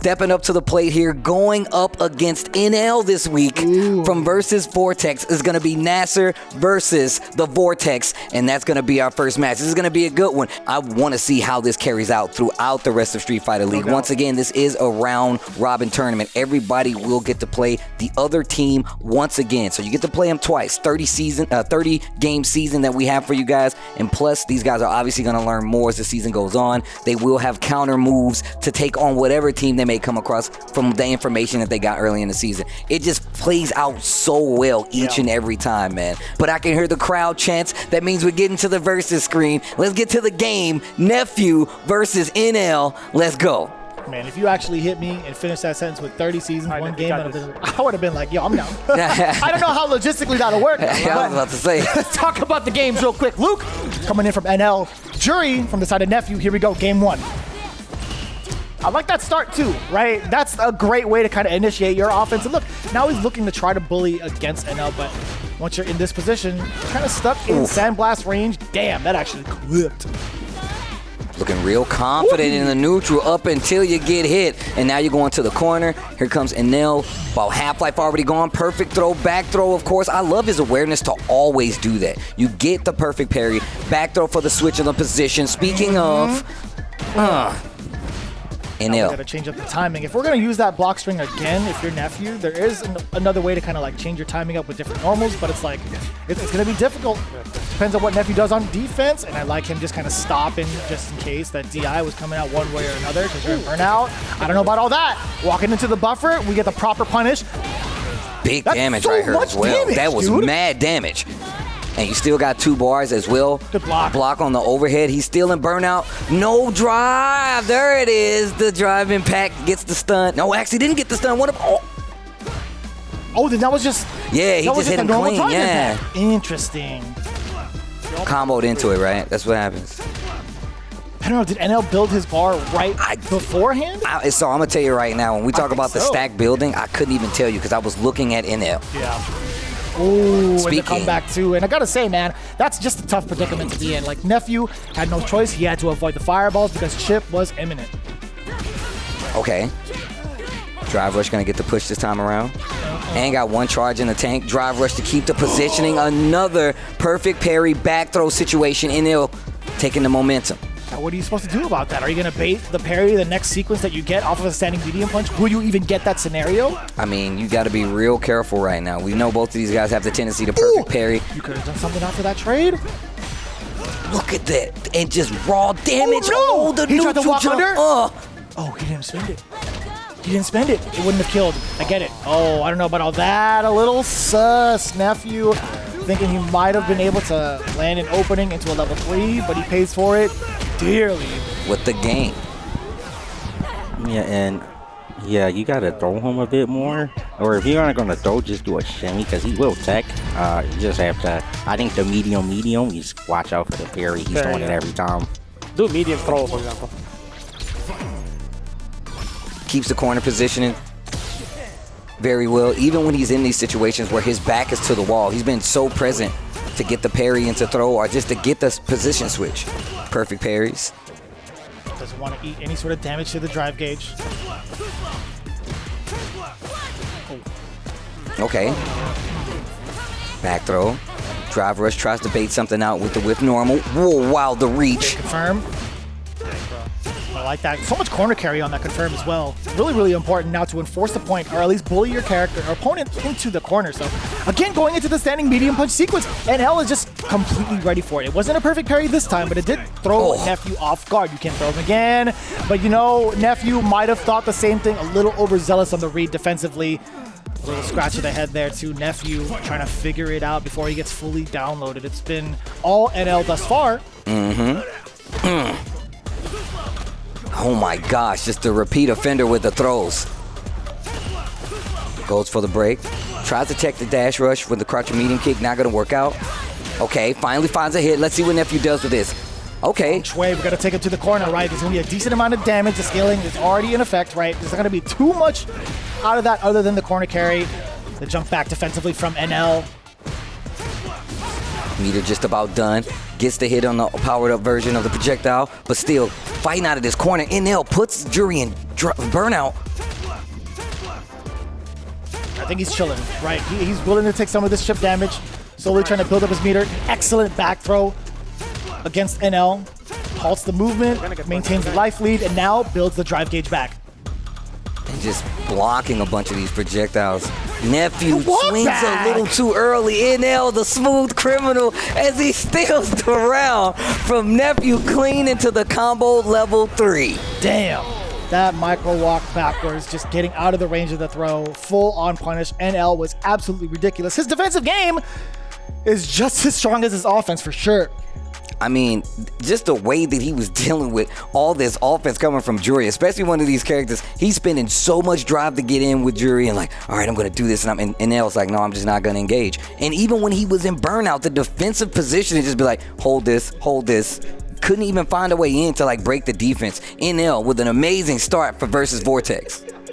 stepping up to the plate here, going up against NL this week from Versus Vortex is going to be NASR versus the Vortex, and that's going to be our first match. This is going to be a good one. I want to see how this carries out throughout the rest of Street Fighter League. Once again, this is a round-robin tournament. Everybody will get to play the other team once again. So you get to play them twice. 30-game season that we have for you guys, and plus these guys are obviously going to learn more as the season goes on. They will have counter moves to take on whatever team they may come across from the information that they got early in the season. It just plays out so well each and every time, man. But I can hear the crowd chants. That means we're getting to the versus screen. Let's get to the game. Nephew versus NL. Let's go. Man, if you actually hit me and finished that sentence with 30 seasons, one game, I would have been like, yo, I'm down. I don't know how logistically that'll work. I was about to say. Let's talk about the games real quick. Luke, coming in from NL. Juri, from the side of Nephew. Here we go, game one. I like that start too, right? That's a great way to kind of initiate your offense. And look, now he's looking to try to bully against NL, but once you're in this position, you're kind of stuck in Sandblast range. Damn, that actually clipped. Looking real confident in the neutral up until you get hit. And now you're going to the corner. Here comes Enel. While Half-Life already gone. Perfect throw, back throw, of course. I love his awareness to always do that. You get the perfect parry. Back throw for the switch of the position. Speaking of, Enel. We gotta change up the timing. If we're gonna use that block string again, if you're Nephew, there is another way to kind of like change your timing up with different normals, but it's like, it's gonna be difficult. Depends on what Nephew does on defense, and I like him just kind of stopping just in case that DI was coming out one way or another because you're in burnout. I don't know about all that. Walking into the buffer, we get the proper punish. Big damage right here as well. That was mad damage. And you still got 2 bars as well. Good block. Block on the overhead. He's still in burnout. No drive. There it is. The drive impact gets the stun. No, actually didn't get the stun. What? Oh, then that was just. Yeah, he just hit him clean. Yeah. Interesting. Comboed into it, right? That's what happens. I don't know. Did NL build his bar right beforehand? So I'm gonna tell you right now. When we talk about the stack building, I couldn't even tell you because I was looking at NL. Yeah. Ooh, and the comeback too. And I gotta say, man, that's just a tough predicament to be in. Like, Nephew had no choice. He had to avoid the fireballs because chip was imminent. Okay. Drive rush gonna get the push this time around. And got 1 charge in the tank. Drive rush to keep the positioning. Another perfect parry back throw situation. NL taking the momentum. Now, what are you supposed to do about that? Are you going to bait the parry the next sequence that you get off of a standing medium punch? Will you even get that scenario? I mean, you got to be real careful right now. We know both of these guys have the tendency to perfect parry. You could have done something after that trade. Look at that. And just raw damage. Oh, no. The He tried to walk under? Oh, he didn't spend it. He didn't spend it. It wouldn't have killed. I get it. Oh, I don't know about all that. A little sus. Nephew thinking he might have been able to land an opening into a level 3, but he pays for it dearly. With the game. Yeah, and you gotta throw him a bit more. Or if you're not gonna throw, just do a shimmy because he will tech. You just have to. I think the medium, you just watch out for the parry. He's doing it every time. Do medium throw, for example. Keeps the corner positioning very well, even when he's in these situations where his back is to the wall. He's been so present to get the parry into throw or just to get the position switch. Perfect parries. Doesn't want to eat any sort of damage to the drive gauge. Okay. Back throw. Drive rush tries to bait something out with the whip normal. Whoa, wow, the reach. Confirm. I like that. So much corner carry on that confirm as well. Really, really important now to enforce the point or at least bully your character or opponent into the corner. So again, going into the standing medium punch sequence, NL is just completely ready for it. It wasn't a perfect parry this time, but it did throw Nephew off guard. You can't throw him again. But you know, Nephew might have thought the same thing, a little overzealous on the read defensively. A little scratch of the head there to Nephew, trying to figure it out before he gets fully downloaded. It's been all NL thus far. Oh my gosh, just a repeat offender with the throws. Goes for the break. Tries to check the dash rush with the crouch medium kick. Not going to work out. Okay, finally finds a hit. Let's see what Nephew does with this. Okay. Which way? We got to take him to the corner, right? There's going to be a decent amount of damage. The scaling is already in effect, right? There's not going to be too much out of that other than the corner carry. The jump back defensively from NL. Meter just about done. Gets the hit on the powered up version of the projectile, but still fighting out of this corner. NL puts Juri in burnout. I think he's chilling, right? He's willing to take some of this chip damage, slowly trying to build up his meter. Excellent back throw against NL. Halts the movement, maintains the life lead, and now builds the drive gauge back. And just blocking a bunch of these projectiles. Nephew Walk swings back. a little too early. NL, the smooth criminal, as he steals the round from Nephew clean into the combo level 3. Damn. That micro walk backwards, just getting out of the range of the throw, full on punish. NL was absolutely ridiculous. His defensive game is just as strong as his offense for sure. I mean, just the way that he was dealing with all this offense coming from Juri, especially one of these characters, he's spending so much drive to get in with Juri and like, all right, I'm going to do this. And Nell's like, no, I'm just not going to engage. And even when he was in burnout, the defensive position is just be like, hold this, hold this. Couldn't even find a way in to like break the defense. NL with an amazing start for Versus Vortex.